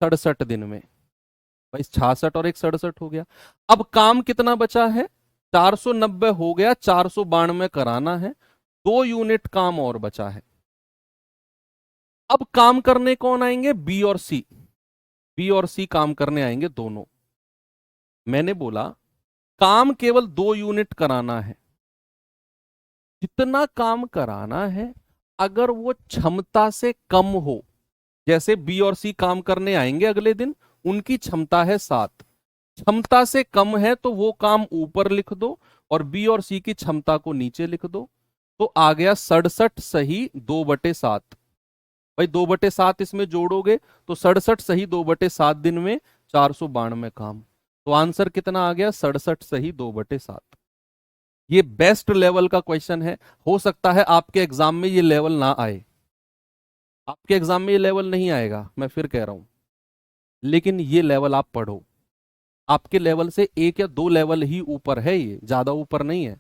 67 दिन में। भाई 66 और एक 67 हो गया। अब काम कितना बचा है? 490 हो गया, 492 कराना है, 2 यूनिट काम और बचा है। अब काम करने कौन आएंगे? बी और सी। बी और सी काम करने आएंगे दोनों। मैंने बोला काम केवल 2 यूनिट कराना है। जितना काम कराना है, अगर वो क्षमता से कम हो, जैसे बी और सी काम करने आएंगे अगले दिन, उनकी क्षमता है 7, क्षमता से कम है तो वो काम ऊपर लिख दो और बी और सी की क्षमता को नीचे लिख दो। तो आ गया 67 सही 2/7। भाई 2/7 इसमें जोड़ोगे तो 67 सही 2/7 दिन में 492 काम। तो आंसर कितना आ गया? 67 सही 2/7। ये बेस्ट लेवल का क्वेश्चन है। हो सकता है आपके एग्जाम में ये लेवल ना आए, आपके एग्जाम में ये लेवल नहीं आएगा, मैं फिर कह रहा हूं, लेकिन ये लेवल आप पढ़ो। आपके लेवल से 1 या 2 लेवल ही ऊपर है, ये ज्यादा ऊपर नहीं है।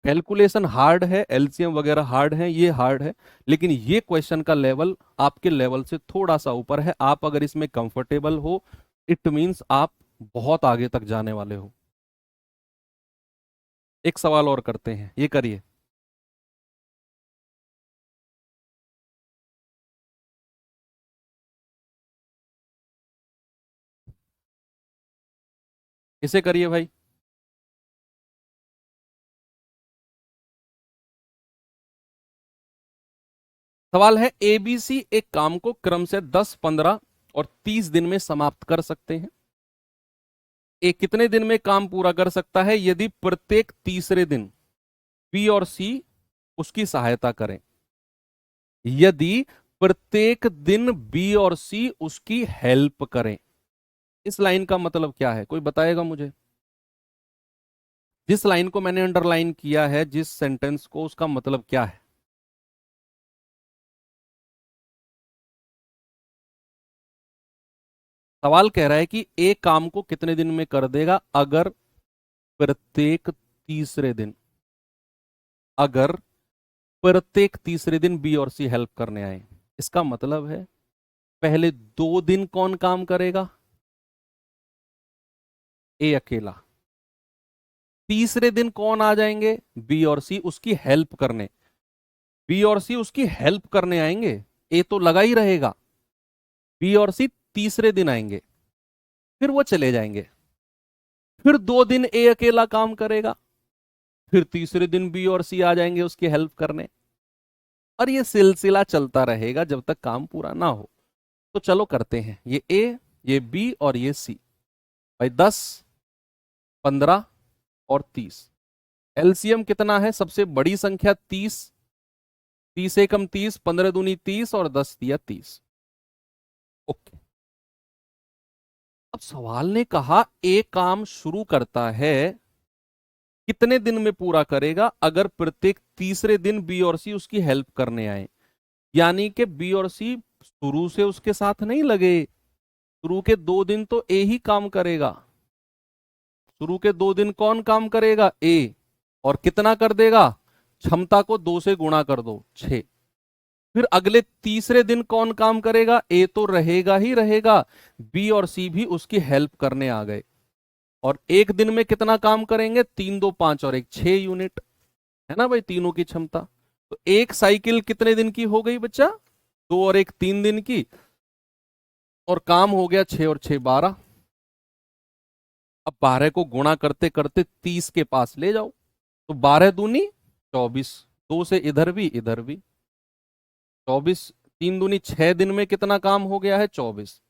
कैलकुलेशन हार्ड है, एलसीएम वगैरह हार्ड है, ये हार्ड है, लेकिन ये क्वेश्चन का लेवल आपके लेवल से थोड़ा सा ऊपर है। आप अगर इसमें कंफर्टेबल हो, इट मीन्स आप बहुत आगे तक जाने वाले हो। एक सवाल और करते हैं, ये करिए। इसे करिए भाई। सवाल है एबीसी एक काम को क्रम से 10 15 और 30 दिन में समाप्त कर सकते हैं। ए कितने दिन में काम पूरा कर सकता है यदि प्रत्येक तीसरे दिन बी और सी उसकी सहायता करें? यदि प्रत्येक दिन बी और सी उसकी हेल्प करें। इस लाइन का मतलब क्या है, कोई बताएगा मुझे? जिस लाइन को मैंने अंडरलाइन किया है, जिस सेंटेंस को, उसका मतलब क्या है? सवाल कह रहा है कि एक काम को कितने दिन में कर देगा अगर प्रत्येक तीसरे दिन, अगर प्रत्येक तीसरे दिन बी और सी हेल्प करने आए। इसका मतलब है पहले 2 दिन कौन काम करेगा? ए अकेला। तीसरे दिन कौन आ जाएंगे? बी और सी उसकी हेल्प करने। बी और सी उसकी हेल्प करने आएंगे, ए तो लगा ही रहेगा। बी और सी तीसरे दिन आएंगे, फिर वो चले जाएंगे। फिर 2 दिन ए अकेला काम करेगा, फिर तीसरे दिन बी और सी आ जाएंगे उसकी हेल्प करने, और ये सिलसिला चलता रहेगा जब तक काम पूरा ना हो। तो चलो करते हैं, ये ए, ये बी और ये सी। भाई 10, 15 और 30, एलसीएम कितना है? सबसे बड़ी संख्या 30, 30 एकम 30, 15 दूनी 30 और 10 दिया 30। ओके। अब सवाल ने कहा ए काम शुरू करता है, कितने दिन में पूरा करेगा? अगर प्रत्येक तीसरे दिन बी और सी उसकी हेल्प करने आए, यानी कि बी और सी शुरू से उसके साथ नहीं लगे। शुरू के 2 दिन तो ए ही काम करेगा। शुरू के 2 दिन कौन काम करेगा? ए। और कितना कर देगा? क्षमता को 2 से गुणा कर दो, 6। फिर अगले तीसरे दिन कौन काम करेगा? ए तो रहेगा ही रहेगा, बी और सी भी उसकी हेल्प करने आ गए। और एक दिन में कितना काम करेंगे? 3 2 5 और 1 6 यूनिट, है ना भाई, तीनों की क्षमता। तो एक साइकिल कितने दिन की हो गई बच्चा? 2 और 1 3 दिन की, और काम हो गया 6 और 6 12। अब 12 को गुणा करते करते 30 के पास ले जाओ, तो 12 दूनी 24, 2 से इधर भी इधर भी 24, 3 दूनी 6 दिन में कितना काम हो गया है? 24।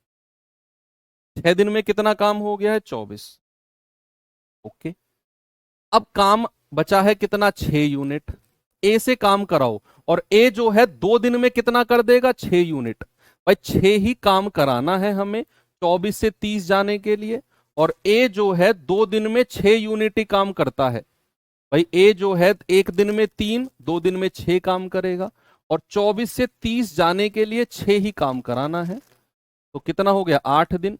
6 दिन में कितना काम हो गया है? 24। ओके। अब काम बचा है कितना? 6 यूनिट। ए से काम कराओ, और ए जो है 2 दिन में कितना कर देगा? 6 यूनिट। भाई 6 ही काम कराना है हमें 24 से 30 जाने के लिए, और ए जो है 2 दिन में 6 यूनिट ही काम करता है। भाई ए जो है एक दिन में 3, 2 दिन में 6 काम करेगा, और 24 से 30 जाने के लिए 6 ही काम कराना है। तो कितना हो गया? 8 दिन।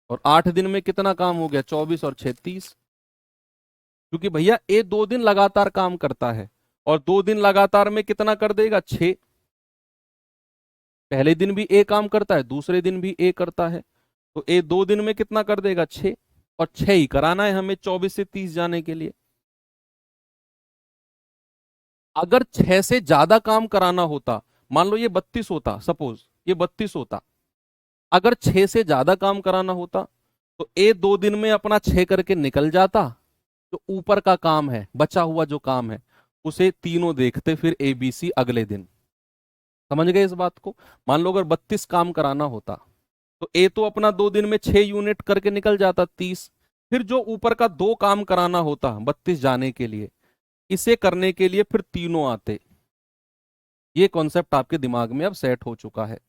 और 8 दिन में कितना काम हो गया? 24 और 6 30। क्योंकि भैया ए 2 दिन लगातार काम करता है, और 2 दिन लगातार में कितना कर देगा? 6। पहले दिन भी ए काम करता है, दूसरे दिन भी ए करता है, तो ए 2 दिन में कितना कर देगा? 6। और 6 ही कराना है हमें 24 से 30 जाने के लिए। अगर 6 से ज्यादा काम कराना होता, मान लो ये 32 होता, सपोज ये 32 होता, अगर 6 से ज्यादा काम कराना होता तो ए 2 दिन में अपना 6 करके निकल जाता। जो ऊपर का काम है, बचा हुआ जो काम है, उसे तीनों देखते फिर ए बी सी अगले दिन। समझ गए इस बात को? मान लो अगर 32 काम कराना होता, तो ए तो अपना 2 दिन में 6 यूनिट करके निकल जाता, 30। फिर जो ऊपर का 2 काम कराना होता 32 जाने के लिए, इसे करने के लिए फिर तीनों आते। ये कॉन्सेप्ट आपके दिमाग में अब सेट हो चुका है।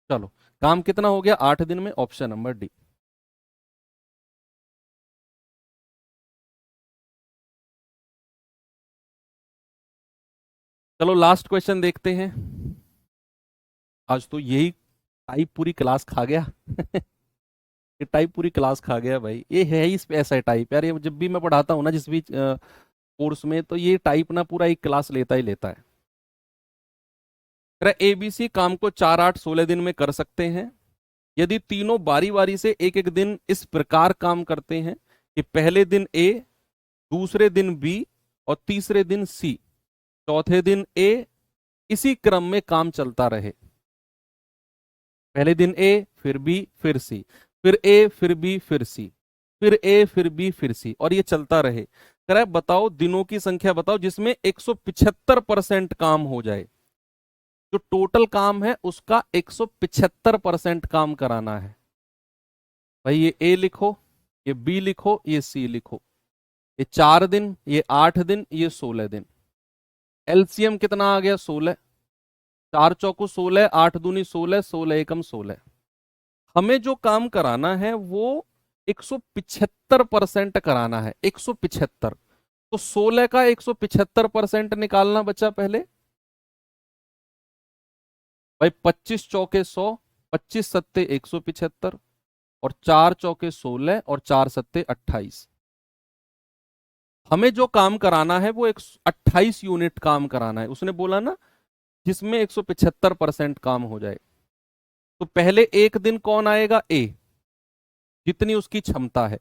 चलो, काम कितना हो गया 8 दिन में? Option number D. चलो लास्ट क्वेश्चन देखते हैं। आज तो यही टाइप पूरी क्लास खा गया। ये टाइप पूरी क्लास खा गया भाई, ये है ही ऐसा टाइप यार। ये जब भी मैं पढ़ाता हूँ ना जिस भी कोर्स में, तो ये टाइप ना पूरा एक क्लास लेता ही लेता है। एबीसी काम को 4 8 16 दिन में कर सकते हैं, यदि तीनों बारी बारी से एक एक दिन इस प्रकार काम करते हैं कि पहले दिन ए, दूसरे दिन बी और तीसरे दिन सी, चौथे दिन ए, इसी क्रम में काम चलता रहे। पहले दिन ए, फिर बी, फिर सी, फिर ए, फिर बी, फिर सी, फिर ए, फिर बी, फिर सी, और ये चलता रहे। कह बताओ दिनों की संख्या बताओ जिसमें 175% काम हो जाए। जो टोटल काम है उसका 175% काम कराना है। भाई ये ए लिखो, ये बी लिखो, ये सी लिखो। ये 4 दिन, ये 8 दिन, ये 16 दिन। एलसीएम कितना आ गया? 16। 4 चौको 16, 8 दूनी 16, 16 एकम 16। हमें जो काम कराना है वो 175% कराना है, 175। तो 16 का 175% निकालना बच्चा पहले। भाई 25 चौके 100, 25 सत्ते 175, और 4 चौके 16 और 4 सत्ते 28। हमें जो काम कराना है वो 28 यूनिट काम कराना है, उसने बोला ना, जिसमें 175% काम हो जाए। तो पहले एक दिन कौन आएगा? ए, जितनी उसकी क्षमता है।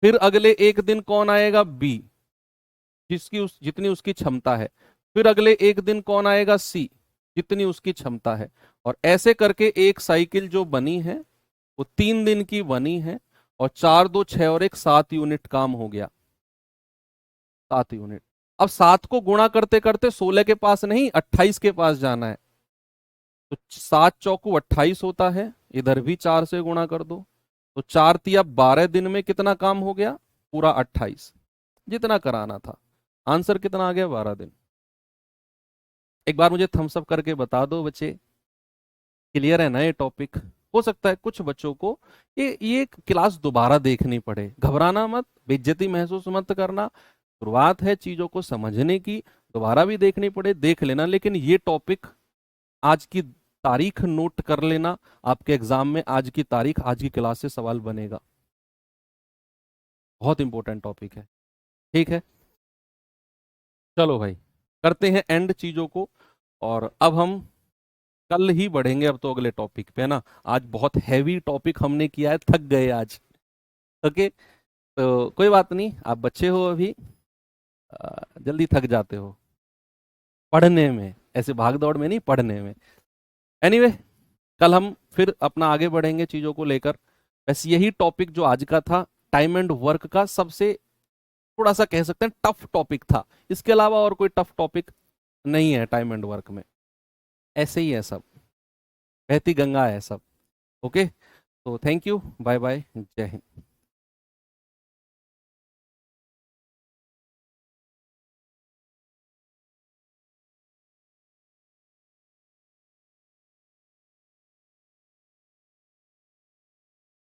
फिर अगले एक दिन कौन आएगा? बी, जितनी उसकी क्षमता है। फिर अगले एक दिन कौन आएगा, सी, जितनी उसकी क्षमता है। और ऐसे करके एक साइकिल जो बनी है वो 3 दिन की बनी है, और 4 2 6 और 1 7 यूनिट काम हो गया, 7 यूनिट। अब 7 को गुणा करते करते 16 के पास नहीं, 28 के पास जाना है। तो 7 चौकू 28 होता है, इधर भी 4 से गुणा कर दो। तो 4 तिया 12 दिन में कितना काम हो गया, पूरा 28, जितना कराना था। आंसर कितना आ गया, 12 दिन। एक बार मुझे थम्स अप करके बता दो बच्चे, क्लियर है ना ये टॉपिक। हो सकता है कुछ बच्चों को ये क्लास दोबारा देखनी पड़े, घबराना मत, बेइज्जती महसूस मत करना। शुरुआत है चीजों को समझने की, दोबारा भी देखनी पड़े देख लेना, लेकिन ये टॉपिक आज की तारीख नोट कर लेना। आपके एग्जाम में आज की तारीख, आज की क्लास से सवाल बनेगा। बहुत इंपॉर्टेंट टॉपिक है, ठीक है। चलो भाई, करते हैं एंड चीजों को, और अब हम कल ही बढ़ेंगे अब तो अगले टॉपिक पे, है ना। आज बहुत हैवी टॉपिक हमने किया है, थक गए आज। ओके, तो कोई बात नहीं, आप बच्चे हो अभी, जल्दी थक जाते हो पढ़ने में, ऐसे भाग दौड़ में नहीं, पढ़ने में। एनीवे, कल हम फिर अपना आगे बढ़ेंगे चीजों को लेकर। बस यही टॉपिक जो आज का था, टाइम एंड वर्क का सबसे थोड़ा सा कह सकते हैं टफ टॉपिक था। इसके अलावा और कोई टफ टॉपिक नहीं है टाइम एंड वर्क में, ऐसे ही है सब, बहती गंगा है सब। ओके, तो थैंक यू, बाय बाय, जय हिंद।